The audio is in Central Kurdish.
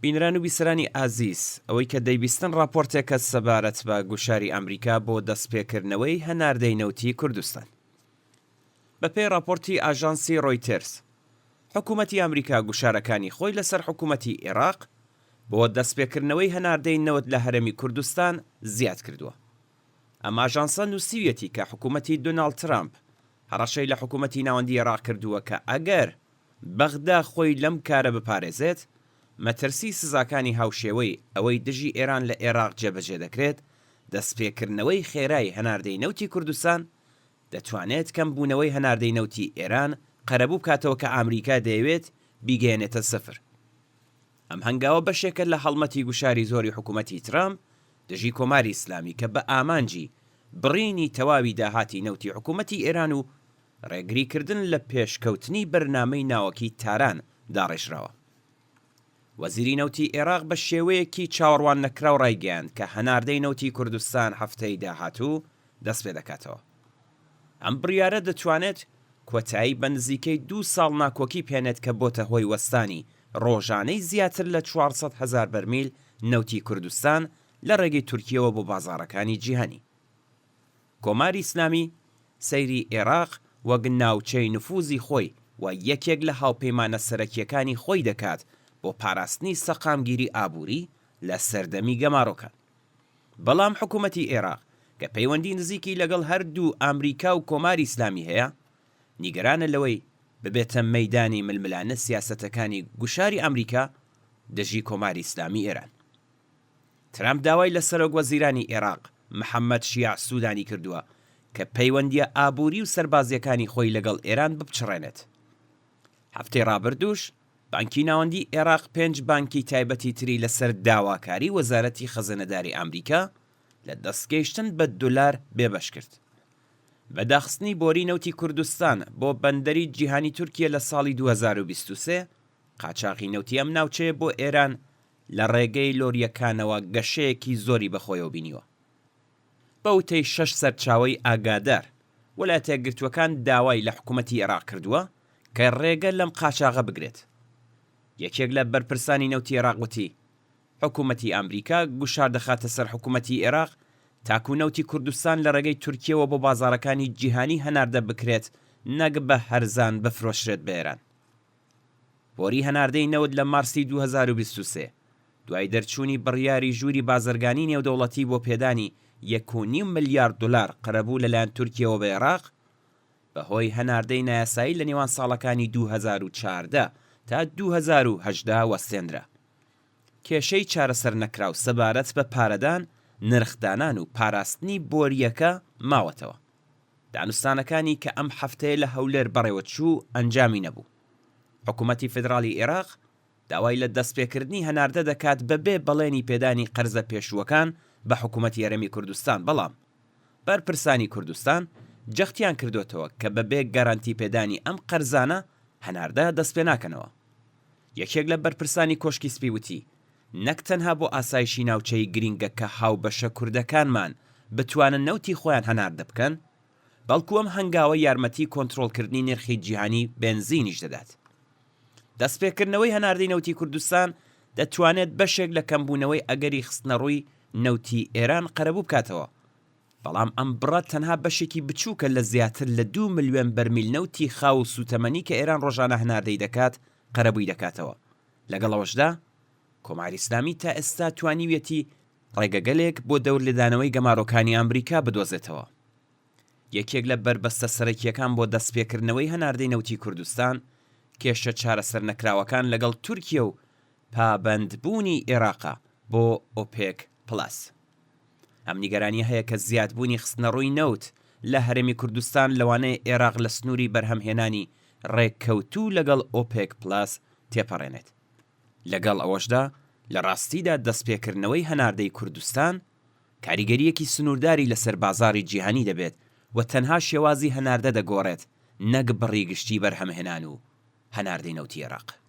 بینران و بیسەرانی ئازیز، ئەوەی کە دەیبیستن راپۆرتێکە سەبارەت بە گوشاری ئەمریکا بۆ دەستپێکردنەوەی هەناردەی نەوتی کوردستان. بەپێی راپۆرتی ئاژانسی ڕۆیتێرس، حکوومەتی ئەمریکا گوشارەکانی خۆی لەسەر حکوومەتی عێراق بۆ دەستپێکردنەوەی هەناردەی نەوت لە هەرێمی کوردستان زیاد کردووە. ئەم ئاژانسە نووسیویەتی کە حکوومەتی دۆناڵد ترامپ هەڕەشەی لە حکوومەتی ناوەندی عێراق کردووە کە ئەگەر بەغدا خۆی لەم کارە بپارێزێت، مەترسی سزاکانی هاوشێوەی ئەوەی دژی ئێران لە عێراق جێبەجێ دەکرێت، دەستپێکردنەوەی خێرای هەناردەی نەوتی کوردستان دەتوانێت کەمبوونەوەی هەناردەی نەوتی ئێران قەرەبوو بکاتەوە کە ئامریکا دەیەوێت بیگەێنێتە سەفر. ئەم هەنگاوە بەشێکە لە هەڵمەتی گوشاری زۆری حکوومەتی ترامپ دژی کۆماری ئیسلامی کە بە ئامانجی بڕینی تەواوی داهاتی نەوتی حکوومەتی ئێران و ڕێگریکردن لە پێشکەوتنی بەرنامەی ناوەکی تاران داڕێژراوە. وەزیری نەوتی عێراق بە شێوەیەکی چاوەڕوان نەکراو ڕایگەیاند کە هەناردەی نەوتی کوردستان هەفتەی داهاتوو دەست پێ دەکاتەوە. ئەم بڕیارە دەتوانێت کۆتایی بە نزیکەی 2 ساڵ ناکۆکی پێنێت کە بۆتە هۆی وەستانی ڕۆژانەی زیاتر لە 400,000 بەرمیل نەوتی کوردستان لە ڕێگەی تورکیەوە بۆ بازاڕەکانی جیهانی. کۆماری ئیسلامی سەیری عێراق وەک ناوچەی نفوزی خۆی و یەکێک لە هاوپەیمانە سەرەکیەکانی خۆی دەکات بۆ پاراستنی سەقامگیری ئابووری لە سەردەمی گەماڕۆکان. بەڵام حکوومەتی عێراق کە پەیوەندی نزیکی لەگەڵ هەردوو ئامریکا و کۆماری ئیسلامی هەیە، نیگەرانە لەوەی ببێتە مەیدانی ململانە سیاسەتەکانی گوشاری ئەمریکا دژی کۆماری ئیسلامی ئێران. ترامپ داوای لە سەرۆک وەزیرانی عێراق محەممەد شیع سوودانی کردووە کە پەیوەندیە ئابووری و سەربازیەکانی خۆی لەگەڵ ئێران بپچڕێنێت. هەفتەی ڕابردووش بانکی ناوەندی عێراق 5 بانکی تایبەتی تری لەسەر داواکاری وەزارەتی خەزانەداری ئەمریکا لە دەستگەیشتن بە دولار بێبەش کرد. بەداخستنی بۆری نەوتی کوردستان بۆ بەندەری جیهانی تورکیە لە ساڵی 2023 قاچاقی نەوتی ئەم ناوچەیە بۆ ئێران لە ڕێگەی لۆریەکانەوە گەشەیەکی زۆری بەخۆیەوە بینیوە. بەوتەی 6 سەرچاوەی ئاگادار وەلایەتە یەکگرتووەکان داوای لە حکوومەتی عێراق کردووە کە ڕێگە لەم قاچاغە بگرێت. یەکێک لە بەرپرسانی نەوتی عێراق وتی حکوومەتی ئەمریکا گوشار دەخاتە سەر حکوومەتی عێراق تاکو نەوتی کوردستان لە ڕێگەی تورکیەوە بۆ بازاڕەکانی جیهانی هەناردە بکرێت، نەک بە هەرزان بفرۆشرێت بە ئێران. بۆری هەناردەی نەوت لە مارسی 2023 دوای دەرچوونی بڕیاری ژووری بازرگانی نێودەوڵەتی بۆ پێدانی 1.5 ملیارد دلار قەرەبوو لەلایەن تورکیەوە بە عێراق بەهۆی هەناردەی نایاسایی لە نێوان ساڵەکانی 2014 تا 2018 وەستێنرا. کێشەی چارەسەر نەکراو سەبارەت بە پارەدان، نرخدانان و پاراستنی بۆریەکە ماوەتەوە. دانوستانەکانی کە ئەم هەفتەیە لە هەولێر بەڕێوە چوو ئەنجامی نەبوو. حکوومەتی فێدراڵی عێراق داوای لە دەستپێکردنی هەناردە دەکات بەبێ بەڵێنی پێدانی قەرزە پێشووەکان بە حکوومەتی هەرێمی کوردستان، بەڵام بەرپرسانی کوردستان جەختیان کردوتەوە کە بەبێ گەرانتی پێدانی ئەم قەرزانە هەناردە دەست پێ ناکەنەوە. یەکێک لە بەرپرسانی کۆشکی سپی وتی نەک تەنها بۆ ئاسایشی ناوچەی گرینگە کە هاوبەشە کوردەکانمان بتوانن نەوتی خۆیان هەناردە بکەن، بەڵکو ئەم هەنگاوە یارمەتی کۆنتڕۆڵکردنی نرخی جیهانی بێنزینیش دەدات. دەستپێکردنەوەی هەناردەی نەوتی کوردستان دەتوانێت بەشێک لە کەمبوونەوەی ئەگەری خستنەڕووی نەوتی ئێران قەرەبوو بکاتەوە، بەڵام ئەم بڕە تەنها بەشێکی بچووکە لە زیاتر لە 2 ملیۆن بەرمیل نەوتی خاو و سوتەمەنی کە ئێران ڕۆژانە هەناردەی دەکات قەرەبووی دەکاتەوە. لەگەڵەوەشدا کۆماری ئیسلامی تا ئێستا توانیویەتی ڕێگەگەلێک بۆ دەور لێدانەوەی گەماڕۆکانی ئەمریکا بدۆزێتەوە. یەکێک لە بربەستە سەرەکیەکان بۆ دەستپێکردنەوەی هەناردەی نەوتی کوردستان کێشە چارەسەر نەکراوەکان لەگەڵ تورکیە و پابەندبوونی عێراقا بۆ ئۆپێک پڵاس. ئەم نیگەرانی هەیە کە زیادبوونی خستنەڕووی نەوت لە هەرێمی کوردستان لەوانەیە عێراق لە سنووری بەرهەمهێنانی ڕێککەوتوو لەگەڵ ئۆپێک پڵاس تێپەڕێنێت. لەگەڵ ئەوەشدا لە ڕاستیدا دەستپێکردنەوەی هەناردەی کوردستان کاریگەریەکی سنوورداری لەسەر بازاڕی جیهانی دەبێت و تەنها شێوازی هەناردە دەگۆڕێت، نەک بڕی گشتی بەرهەمهێنان و هەناردەی نەوتی عێراق.